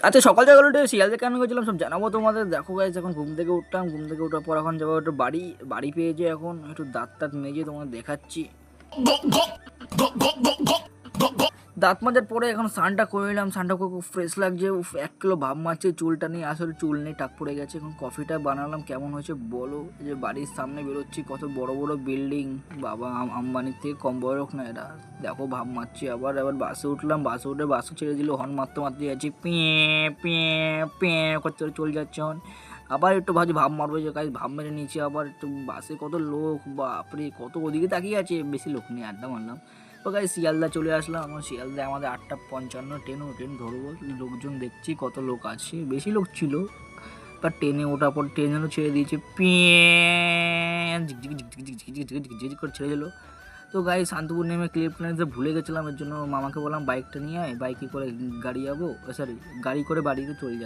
আচ্ছা সকাল সকাল উঠে শিয়ালদা কেন গেছিলাম সব জানাবো তোমাদের। দেখো গাইস, এখন ঘুম থেকে উঠলাম, ঘুম থেকে ওঠার পর এখন যাবো একটু বাড়ি। বাড়ি পেয়েছে, এখন একটু দাঁত টাত মেজে তোমাদের দেখাচ্ছি। দাঁত মাজার পরে এখন স্নানটা করে নিলাম, স্নানটা করে খুব ফ্রেশ লাগছে। 1 কিলো ভাব মারছে, চুলটা নিয়ে আসলে চুল নেই, টাক পড়ে গেছে। এখন কফিটা বানালাম, কেমন হয়েছে বলো। এই যে বাড়ির সামনে বেরোচ্ছি, কত বড় বড় বিল্ডিং, বাবা আম্বানির থেকে কম বড় না এরা। দেখো ভাব মারছি, আবার আবার বাসে উঠলাম, বাসে উঠে বাসে ছেড়ে দিল, হর্ন মারতে মারতে যাচ্ছি, পিয়ে পিয়ে পিয়ে করতে চলে যাচ্ছে হর্ন। আবার একটু ভাবছি ভাব মারবো, যে কাজ ভাব মেরে নিয়েছি। আবার একটু বাসে কত লোক, বাপরে কত ওদিকে তাকিয়ে আছে, বেশি লোক নেই, আড্ডা মারলাম। তো গাই শিয়ালদা চলে আসলাম। আমার শিয়ালদায় আমাদের 8:55 ট্রেন ধরবো। লোকজন দেখছি কত লোক আছে, বেশি লোক ছিল। তার ট্রেনে ওঠার পর ট্রেনেরও ছেড়ে দিয়েছে, ঝিকঝিক করে ছেড়ে দিল। তো গাই শান্তিপুর নেমে ক্লিপ নিতে ভুলে গেছিলাম, এর জন্য মামাকে বললাম বাইকটা নিয়ে আয়, বাইকে করে গাড়ি যাবো, সরি গাড়ি করে বাড়িতে চলে যাই।